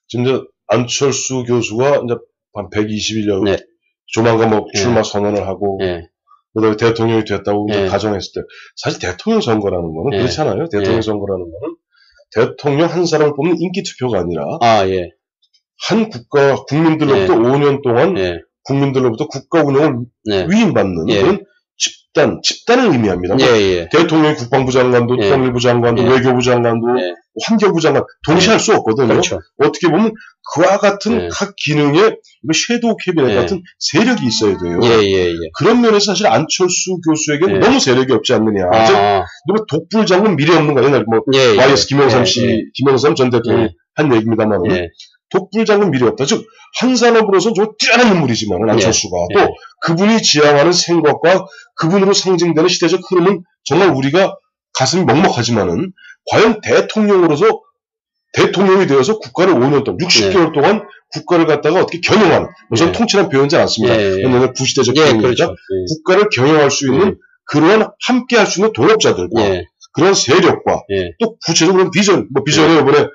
지금 안철수 교수가 이제 한 120일 조만간 출마 선언을 하고 그다음에 대통령이 됐다고 가정했을 때 사실 대통령 선거라는 거는 그렇잖아요. 대통령 선거라는 거는 대통령 한 사람을 뽑는 인기 투표가 아니라 한 국민들로부터 5년 동안 국민들로부터 국가 운영을 위임받는 그런 집단을 의미합니다. 대통령이 국방부 장관도, 통일부 장관도, 외교부 장관도, 환경부 장관 동시에 할 수 없거든요. 그렇죠. 어떻게 보면 그와 같은 각 기능에 섀도우 캐비넷 같은 세력이 있어야 돼요. 그런 면에서 사실 안철수 교수에게는 너무 세력이 없지 않느냐. 독불 장군 미래 없는 거 옛날 YS 김영삼 전 대통령이 한 얘기입니다만 독불 장군 미래 없다. 즉 한 산업으로서 좀 뛰어난 인물이지만 안철수가 또 그분이 지향하는 생각과 그분으로 상징되는 시대적 흐름은 정말 우리가 가슴이 먹먹하지만은 과연 대통령이 되어서 국가를 5년 동안 60개월 동안 국가를 갖다가 어떻게 경영하는 우선 통치란 표현이지 않습니다. 옛날에 구시대적 경영이니까 국가를 경영할 수 있는 그러한 함께 할 수 있는 동업자들과 그런 세력과 또 구체적으로 비전이 이번에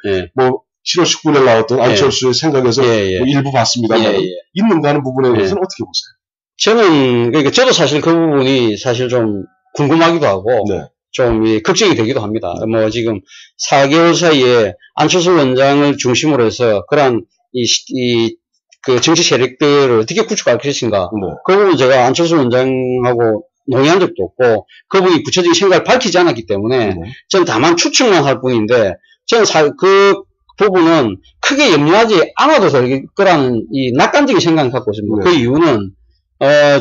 7월 19일에 나왔던 안철수의 생각에서 일부 봤습니다만 있는가 하는 부분에 대해서는 어떻게 보세요? 저도 사실 그 부분이 사실 좀 궁금하기도 하고 좀 걱정이 되기도 합니다. 지금 4개월 사이에 안철수 원장을 중심으로 해서 그러한 그 정치 세력들을 어떻게 구축할 것인가. 그 부분 제가 안철수 원장하고 논의한 적도 없고 그분이 구체적인 생각을 밝히지 않았기 때문에 저는 다만 추측만 할 뿐인데 저는 그 부분은 크게 염려하지 않아도 될 거라는 낙관적인 생각을 갖고 있습니다. 그 이유는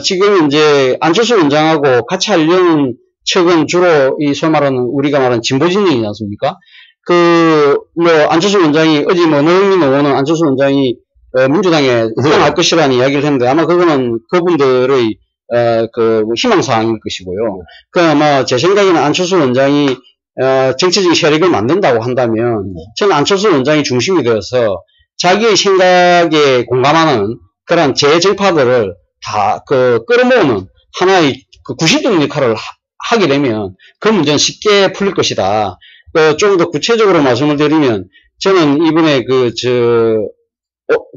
지금 이제 안철수 원장하고 같이 하려는 측은 주로 소위 말하는 우리가 말하는 진보진영이지 않습니까? 안철수 원장이 어제 노영민 의원은 안철수 원장이 민주당에 입당할 것이라는 이야기를 했는데 아마 그거는 그분들의 희망사항일 것이고요. 아마 제 생각에는 안철수 원장이 정치적인 세력을 만든다고 한다면 저는 안철수 원장이 중심이 되어서 자기의 생각에 공감하는 그런 재정파들을 다 끌어모으는 하나의 그 구실적 역할을 하게 되면 그 문제는 쉽게 풀릴 것이다. 좀 더 구체적으로 말씀을 드리면 저는 이번에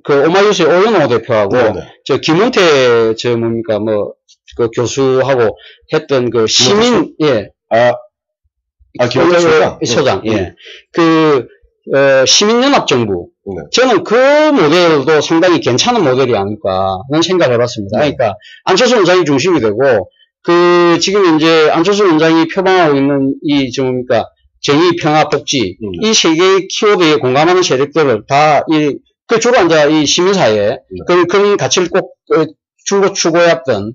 오마이뉴스의 오연호 대표하고 네네. 김은태 그 교수하고 했던 그 시민 김은태 소장 시민연합정부. 네. 저는 그 모델도 상당히 괜찮은 모델이 아닐까는 생각을 해봤습니다. 네. 그러니까 안철수 원장이 중심이 되고 지금 이제 안철수 원장이 표방하고 있는 정의, 평화, 복지 이 세 개의 키워드에 공감하는 세력들을 다 주로 이제 이 시민사회 그런 가치를 꼭 추구해왔던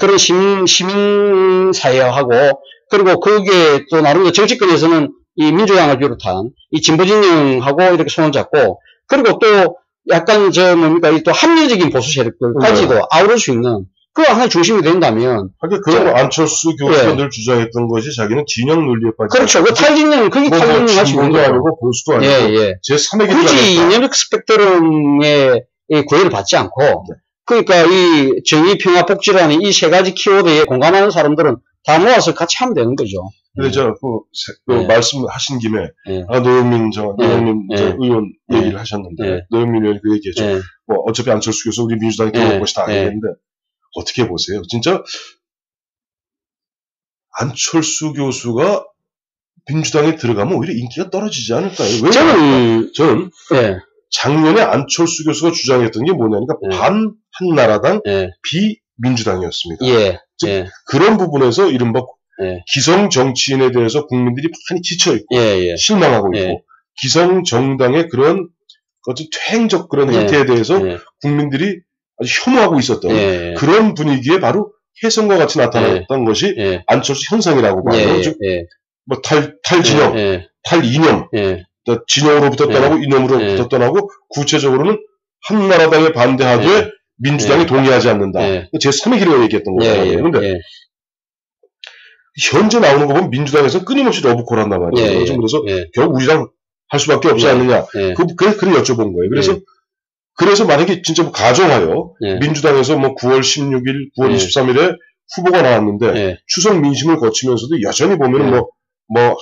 그런 시민사회하고 그리고 거기에 또 나름대로 정치권에서는 이 민주당을 비롯한 이 진보진영하고 이렇게 손을 잡고 그리고 또 약간 또 합리적인 보수 세력들까지도 아우를 수 있는 그 하나의 중심이 된다면. 그런 안철수 교수가 늘 주장했던 것이 자기는 진영 논리에 빠져. 그렇죠. 그 탈진영, 그게 탈진영 할 수 있는 거예요. 아니고 보수도 아니고. 제3의 길을 굳이 이념 스펙트럼의 구애를 받지 않고. 그러니까 이 정의, 평화, 복지라는 이 세 가지 키워드에 공감하는 사람들은 다 모아서 같이 하면 되는 거죠. 근데 말씀하신 김에, 노영민 의원 얘기를 하셨는데, 노영민 의원이 그 얘기했죠. 어차피 안철수 교수 우리 민주당이 들어올 것이다. 했는데, 어떻게 보세요? 진짜, 안철수 교수가 민주당에 들어가면 오히려 인기가 떨어지지 않을까요? 왜? 저는 작년에 안철수 교수가 주장했던 게 뭐냐니까, 반 한나라당, 비민주당이었습니다. 즉, 그런 부분에서 이른바 기성 정치인에 대해서 국민들이 많이 지쳐있고, 실망하고 있고, 기성 정당의 그런 어떤 퇴행적 그런 형태에 대해서 국민들이 아주 혐오하고 있었던 그런 분위기에 바로 혜성과 같이 나타났던 것이 안철수 현상이라고 봐요. 즉, 탈진영, 탈이념, 진영으로부터 떠나고 이념으로부터 떠나고 구체적으로는 한나라당에 반대하되 민주당이 동의하지 않는다. 제3의 길을 얘기했던 거예요. 그런데 현재 나오는 거 보면 민주당에서 끊임없이 러브콜 한단 말이에요. 그래서 결국 우리랑 할 수밖에 없지 않느냐. 그래 여쭤본 거예요. 그래서 만약에 진짜 가정하여 민주당에서 9월 16일, 9월 23일에 후보가 나왔는데 추석 민심을 거치면서도 여전히 보면은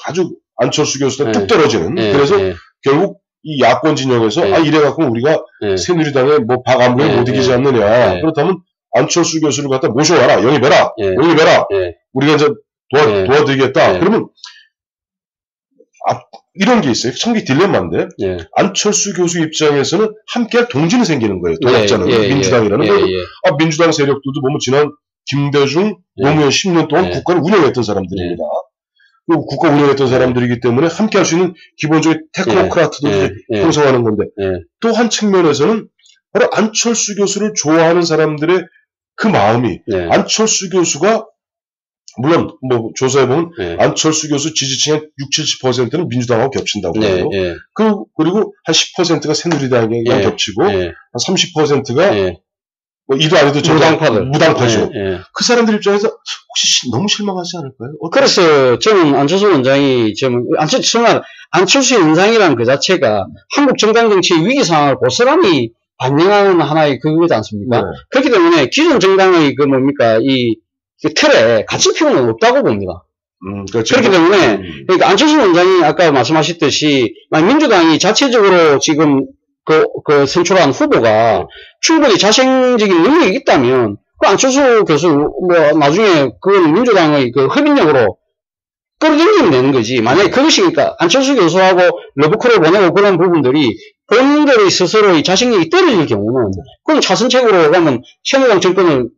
아주 안철수 교수가 뚝 떨어지는. 그래서 결국 이 야권 진영에서 이래갖고 우리가 새누리당에 박안부에 못 이기지 않느냐. 그렇다면 안철수 교수를 갖다 모셔와라. 영입해라. 우리가 이제 도와드리겠다. 그러면 이런 게 있어요. 청기 딜레마인데 안철수 교수 입장에서는 함께할 동지는 생기는 거예요. 동학자는 민주당이라는. 민주당 세력들도 보면 지난 김대중 노무현 10년 동안 국가를 운영했던 사람들입니다. 그리고 국가 운영했던 사람들이기 때문에 함께할 수 있는 기본적인 테크노크라트들이 형성하는 건데 또 한 측면에서는 바로 안철수 교수를 좋아하는 사람들의 그 마음이 안철수 교수가 물론 조사해보면 안철수 교수 지지층의 60-70%는 민주당하고 겹친다고 해요. 그리고 한 10%가 새누리당이랑 겹치고 한 30%가 이도 아니도 무당파죠. 그 사람들 입장에서 혹시 너무 실망하지 않을까요? 그래서 저는 안철수 원장이 안철수 현상이라는 그 자체가 한국 정당 정치의 위기 상황을 고스란히 반영하는 하나의 그거지 않습니까? 그렇기 때문에 기존 정당의 이 틀에 갇힐 필요는 없다고 봅니다. 그렇기 때문에, 그러니까 안철수 원장이 아까 말씀하셨듯이, 민주당이 자체적으로 지금 선출한 후보가 충분히 자생적인 능력이 있다면, 안철수 교수, 나중에 민주당의 흡인력으로 끌어당기면 되는 거지. 만약에 그것이니까, 안철수 교수하고 러브콜을 보내고 그런 부분들이 본인들의 스스로의 자신력이 떨어질 경우는 그럼 차선책으로 가면 새누리당 정권을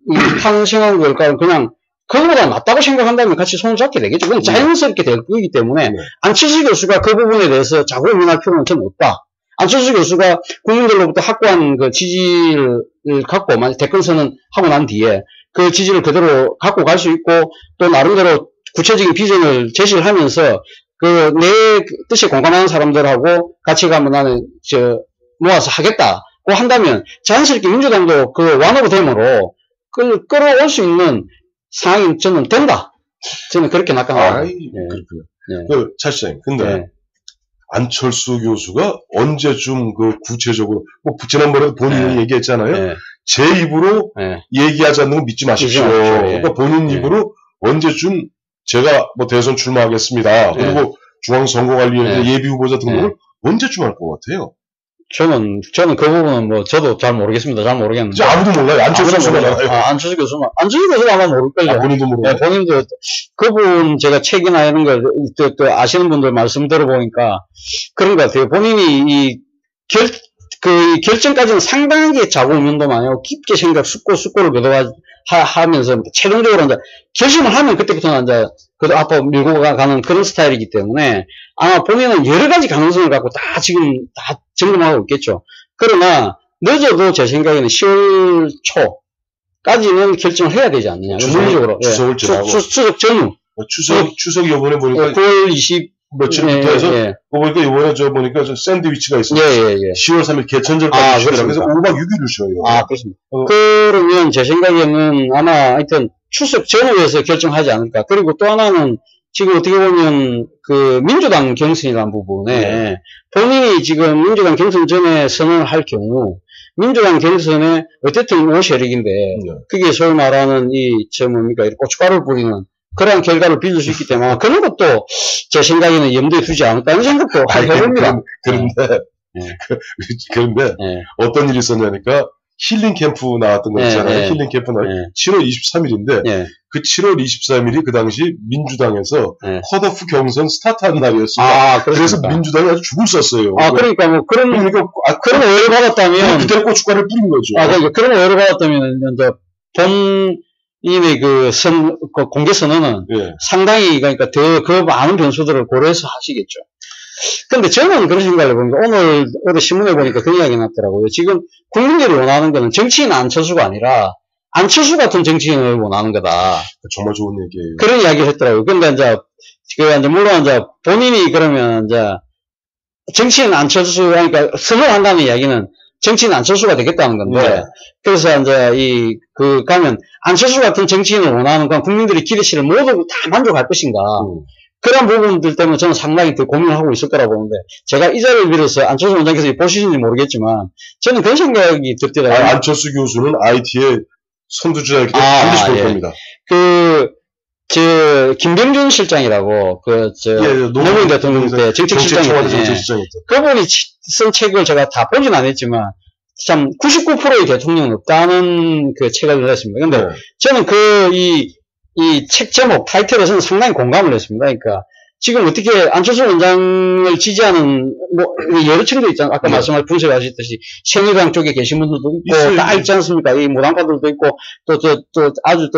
탄생한 걸까 그냥 그거보다 낫다고 생각한다면 같이 손을 잡게 되겠죠. 그건 자연스럽게 될 거기 때문에 안철수 교수가 그 부분에 대해서 자꾸 고민할 필요는 저는 없다. 안철수 교수가 국민들로부터 확고한 지지를 갖고 만약 대권선언 하고 난 뒤에 그 지지를 그대로 갖고 갈 수 있고 또 나름대로 구체적인 비전을 제시를 하면서 내 뜻에 공감하는 사람들하고 같이 가면 나는 모아서 하겠다고 한다면 자연스럽게 민주당도 완 오브 댐으로 끌어올 수 있는 상황이 저는 된다. 저는 그렇게 낙관합니다. 그렇군요. 차 시장님, 근데 안철수 교수가 언제쯤 그 구체적으로 뭐 지난번에도 본인이 얘기했잖아요. 제 입으로 얘기하지 않는 건 믿지 마십시오. 그러니까 본인 입으로 언제쯤 제가 뭐 대선 출마하겠습니다. 그리고 중앙선거관리위원회 예비후보자 등록을 언제쯤 할 것 같아요? 저는 그 부분은 뭐, 저도 잘 모르겠습니다. 잘 모르겠는데. 아무도 몰라요. 안철수 교수만 알아요. 안철수 교수는 아마 모를걸요. 본인도 모르고. 본인도, 그분 제가 책이나 이런 걸, 또 아시는 분들 말씀 들어보니까, 그런 것 같아요. 본인이 결정까지는 상당하게 자고면도 많아요. 깊게 숙고를 하면서, 최종적으로 이제, 결심을 하면 그때부터는 이제, 그래도 앞으로 밀고 가는 그런 스타일이기 때문에, 아마 본인은 여러 가지 가능성을 갖고 지금 다 점검하고 있겠죠. 그러나, 늦어도 제 생각에는 10월 초까지는 결정을 해야 되지 않느냐. 물리적으로. 추석을 지나고. 추석 전후. 추석 요번에 보니까. 9월 20, 며칠부터 해서, 보니까 이번에 보니까 샌드위치가 있어요. 10월 3일 개천절까지 쉬더라고요. 그래서 5박 6일을 쉬어요. 그렇습니다. 그러면 제 생각에는 아마 하여튼 추석 전후에서 결정하지 않을까. 그리고 또 하나는 지금 어떻게 보면 그 민주당 경선이라는 부분에 본인이 지금 민주당 경선 전에 선언을 할 경우 민주당 경선에 어쨌든 5세력인데 그게 소위 말하는 고춧가루를 뿌리는 그런 결과를 빚을 수 있기 때문에 그런 것도 제 생각에는 염두에 두지 않을까 하는 생각도 해봅니다. 그런데 어떤 일이 있었냐니까 힐링 캠프 나왔던 거 있잖아요. 힐링 캠프 7월 23일인데 그 7월 23일이 그 당시 민주당에서 컷오프 경선 스타트한 날이었어요. 그래서 민주당이 아주 죽을 썼어요. 그러니까 뭐 그런 오해를 받았다면 그때 고춧가루를 뿌린 거죠. 그러니까 그런 오해를 받았다면 이제 본인의 그 공개 선언은 상당히 그러니까 그 많은 변수들을 고려해서 하시겠죠. 근데 저는 그런 생각을 해보니까 어제 신문에 보니까 그 이야기 났더라고요. 지금 국민들이 원하는 거는 정치인 안철수가 아니라 안철수 같은 정치인을 원하는 거다. 정말 좋은 얘기예요. 그런 이야기를 했더라고요. 근데 이제 물론 이제 본인이 그러면 이제 정치인 안철수, 그러니까 선언한다는 이야기는 정치인 안철수가 되겠다는 건데, 그래서 이제 가면 안철수 같은 정치인을 원하는 건 국민들의 기대치를 모두 다 만족할 것인가. 그런 부분들 때문에 저는 상당히 더 고민을 하고 있을 거라고 보는데, 제가 이 자리를 빌어서 안철수 원장께서 보시는지 모르겠지만, 저는 그런 생각이 들더라고요. 안철수 교수는 IT의 선두주자이기 때문에 반드시 볼 겁니다. 김병준 실장이라고, 노무현 대통령 때 정책실장이었죠. 그분이 쓴 책을 제가 다 보진 않았지만, 참 99%의 대통령은 없다는 그 책을 읽었습니다. 근데 저는 이 책 제목, 타이틀에 저는 상당히 공감을 했습니다. 그러니까, 지금 어떻게 안철수 원장을 지지하는, 여러 층도 있잖아요. 아까 말씀하신 분석하셨듯이, 새누리당 쪽에 계신 분들도 있고, 다 있지 않습니까? 이 무당파들도 있고, 아주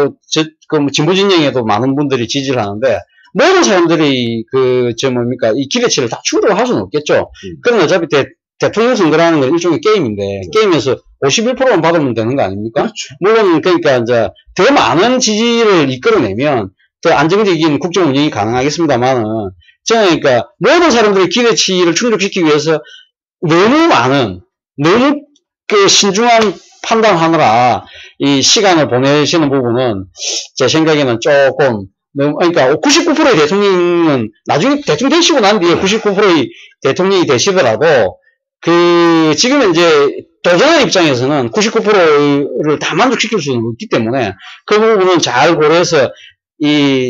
진보 진영에도 많은 분들이 지지를 하는데, 모든 사람들이 이 기대치를 다 충족할 수는 없겠죠. 그러나 어차피 대통령 선거라는 건 일종의 게임인데, 게임에서 51%만 받으면 되는 거 아닙니까? 그렇죠. 물론, 그러니까 이제, 더 많은 지지를 이끌어내면, 더 안정적인 국정 운영이 가능하겠습니다만은, 저는 그러니까, 모든 사람들의 기대치를 충족시키기 위해서, 너무 신중한 판단하느라, 이 시간을 보내시는 부분은, 제 생각에는 조금, 그러니까 99%의 대통령은, 나중에 대통령 되시고 난 뒤에 99%의 대통령이 되시더라도, 지금은 이제, 도전한 입장에서는 99%를 다 만족시킬 수는 없기 때문에, 그 부분은 잘 고려해서,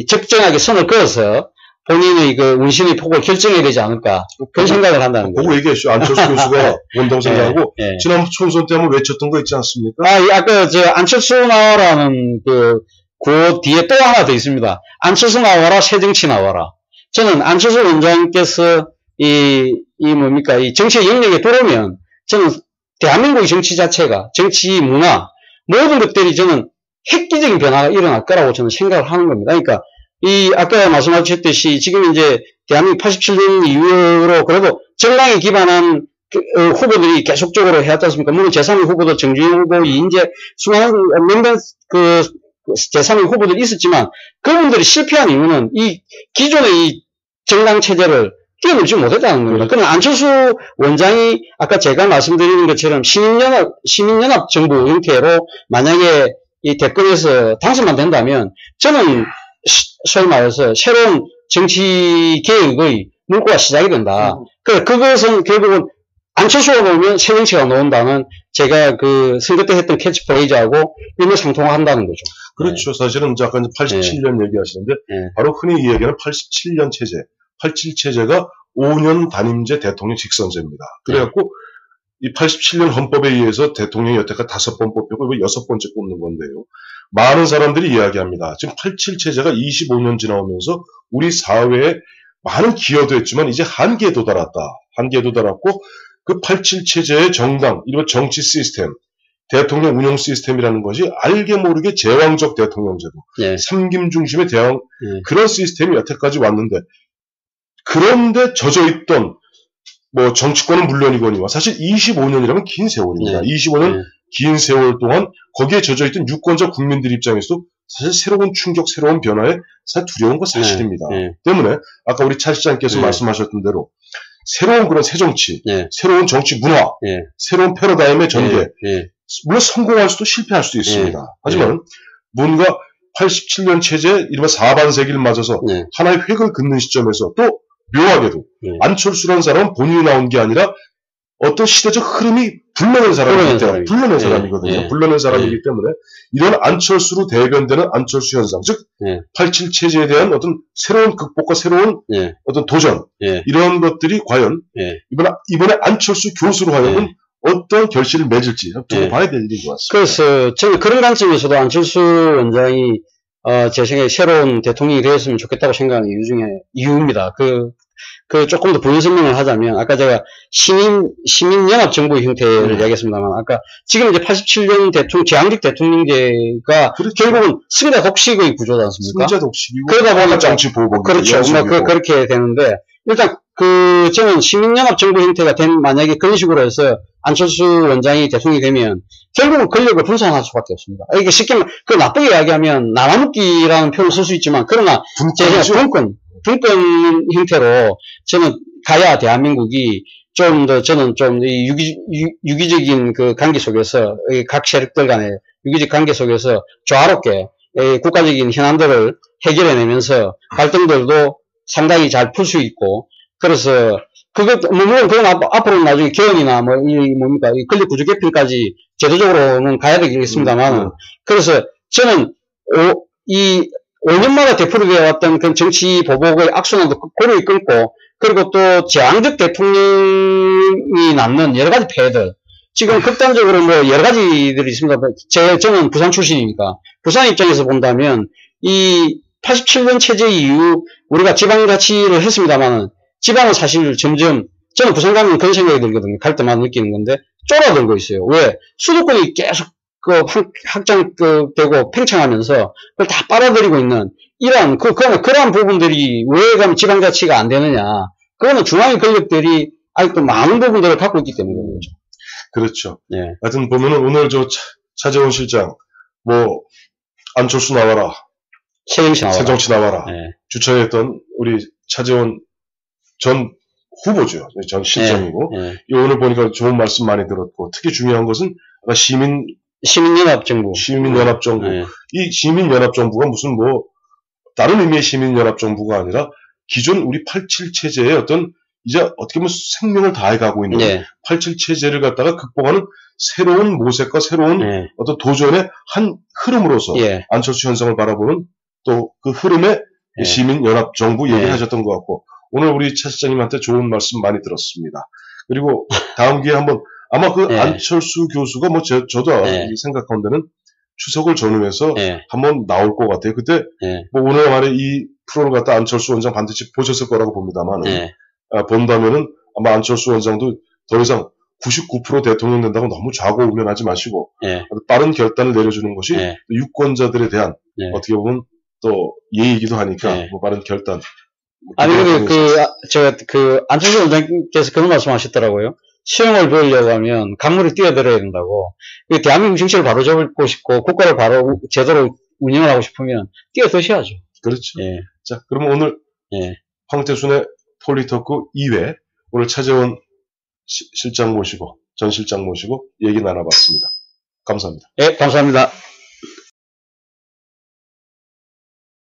적정하게 선을 그어서, 본인의 운신의 폭을 결정해야 되지 않을까, 그런 생각을 한다는 거예요. 보고 얘기하시죠. 안철수 교수가 원다고 생각하고, 지난번 총선 때 한번 외쳤던 거 있지 않습니까? 아까 안철수 나와라는 그 뒤에 또 하나 더 있습니다. 안철수 나와라, 새정치 나와라. 저는 안철수 원장께서 이 정치의 영역에 들어오면, 저는 대한민국의 정치 자체가, 정치 문화, 모든 것들이 저는 획기적인 변화가 일어날 거라고 저는 생각을 하는 겁니다. 그러니까, 아까 말씀하셨듯이, 지금 이제, 대한민국 87년 이후로, 그래도 정당에 기반한 후보들이 계속적으로 해왔지 않습니까? 물론 제3의 후보도 정주영 후보, 이인재, 수많은 몇몇 제3의 후보들이 있었지만, 그분들이 실패한 이유는 기존의 정당 체제를 뛰어넘지 못했다는 겁니다. 그러나 안철수 원장이 아까 제가 말씀드리는 것처럼 시민연합 정부 형태로 만약에 이 대권에서 당선만 된다면 저는 소위 말해서 새로운 정치 개혁의 문구가 시작이 된다. 그것은 결국은 안철수가 보면 새 정치가 나온다는 제가 그 선거 때 했던 캐치프레이즈하고 일맥상통한다는 거죠. 그렇죠. 사실은 아까 87년 얘기하시는데 바로 흔히 이야기하는 87년 체제, 87체제가 5년 단임제 대통령 직선제입니다. 그래갖고 이 87년 헌법에 의해서 대통령이 여태까지 5번 뽑히고 6번째 뽑는 건데요. 많은 사람들이 이야기합니다. 지금 87체제가 25년 지나오면서 우리 사회에 많은 기여도 했지만 이제 한계에 도달했다. 한계에 도달했고 그 87체제의 정당, 이런 정치 시스템, 대통령 운영 시스템이라는 것이 알게 모르게 제왕적 대통령제도, 삼김 중심의 대왕, 그런 시스템이 여태까지 왔는데, 그런데 젖어있던 뭐 정치권은 물론이거니와 사실 25년이라면 긴 세월입니다. 25년 긴 세월 동안 거기에 젖어있던 유권자 국민들 입장에서도 사실 새로운 충격, 새로운 변화에 사실 두려운 건 사실입니다. 때문에 아까 우리 차 시장께서 말씀하셨던 대로 새로운 그런 새 정치, 새로운 정치 문화, 새로운 패러다임의 전개, 물론 성공할 수도 실패할 수도 있습니다. 하지만 뭔가 87년 체제, 이른바 4반세기를 맞아서 하나의 획을 긋는 시점에서 또 묘하게도 안철수라는 사람은 본인이 나온 게 아니라 어떤 시대적 흐름이 불러낸 사람이기 때문에, 불러낸 사람이거든요. 불러낸 사람이기 때문에 이런 안철수로 대변되는 안철수 현상, 즉 87체제에 대한 어떤 새로운 극복과 새로운 어떤 도전, 이런 것들이 과연 이번에 안철수 교수로 하여금 어떤 결실을 맺을지 두고 봐야 될 일인 것 같습니다. 그래서 저는 그런 관점에서도 안철수 원장이 제 생각에 새로운 대통령이 되었으면 좋겠다고 생각하는 이유 중에 이유입니다. 조금 더 부연 설명을 하자면, 아까 제가 시민연합정부 형태를 이야기했습니다만, 아까 지금 이제 87년 제왕적 대통령제가 결국은 승자 독식의 구조지 않습니까? 승자 독식이고, 그러다 보니까 정치 보복. 그렇죠. 그렇게 되는데, 일단, 저는 시민연합정부 형태가 만약에 그런 식으로 해서 안철수 원장이 대통령이 되면, 결국은 권력을 분산할 수밖에 없습니다. 이게 쉽게 나쁘게 이야기하면 나눠먹기라는 표현을 쓸 수 있지만, 그러나 분권 형태로 저는 가야 대한민국이 좀 더 저는 좀 유기적인 그 관계 속에서 각 세력들 간의 유기적 관계 속에서 조화롭게 국가적인 현안들을 해결해내면서 갈등들도 상당히 잘 풀 수 있고, 그래서 물론 그건 앞으로는 나중에 개헌이나 이 권력 구조 개편까지 제도적으로는 가야 되겠습니다만, 그래서 저는 이 5년마다 되풀이되어 왔던 그 정치 보복의 악순환도 고루히 끊고, 그리고 또 제왕적 대통령이 낳는 여러 가지 폐해들, 지금 극단적으로 여러 가지들이 있습니다. 저는 부산 출신이니까 부산 입장에서 본다면 이 87년 체제 이후 우리가 지방자치를 했습니다만은 지방은 사실 점점, 저는 부산 가면 그런 생각이 들거든요. 갈 때마다 느끼는 건데 쫄아들고 있어요. 왜? 수도권이 계속 확장되고 팽창하면서 그걸 다 빨아들이고 있는 그러한 부분들이 왜 그럼 지방자치가 안 되느냐. 그거는 중앙의 권력들이 아직도 많은 부분들을 갖고 있기 때문에 그렇죠. 그렇죠. 하여튼 보면은 오늘 차재원 실장, 안철수 나와라. 새정치 나와라. 주차했던 우리 차재원 전 후보죠. 전 실장이고. 오늘 보니까 좋은 말씀 많이 들었고, 특히 중요한 것은 시민연합정부. 이 시민연합정부가 무슨 다른 의미의 시민연합정부가 아니라 기존 우리 87체제의 어떤 이제 어떻게 보면 생명을 다해가고 있는 87체제를 갖다가 극복하는 새로운 모색과 새로운 어떤 도전의 한 흐름으로서 안철수 현상을 바라보는 또 그 흐름의 시민연합정부 얘기를 하셨던 것 같고, 오늘 우리 차 시장님한테 좋은 말씀 많이 들었습니다. 그리고 다음 기회에 한번 아마 안철수 교수가 저도 생각하는 추석을 전후해서 한번 나올 것 같아요. 그때 오늘 안에 이 프로를 갖다 안철수 원장 반드시 보셨을 거라고 봅니다만 본다면은 아마 안철수 원장도 더 이상 99% 대통령 된다고 너무 좌고우면하지 마시고 빠른 결단을 내려주는 것이 유권자들에 대한 어떻게 보면 또 예의이기도 하니까 빠른 결단. 아니 근데 안철수 원장께서 그런 말씀하셨더라고요. 수용을 배우려고 하면 강물을 뛰어들어야 된다고. 대한민국 정치를 바로 잡고 싶고 국가를 바로 제대로 운영을 하고 싶으면 뛰어드셔야죠. 그렇죠. 자, 그러면 오늘 황태순의 폴리토크 2회 오늘 차재원 실장 모시고 전 실장 모시고 얘기 나눠봤습니다. 감사합니다. 감사합니다.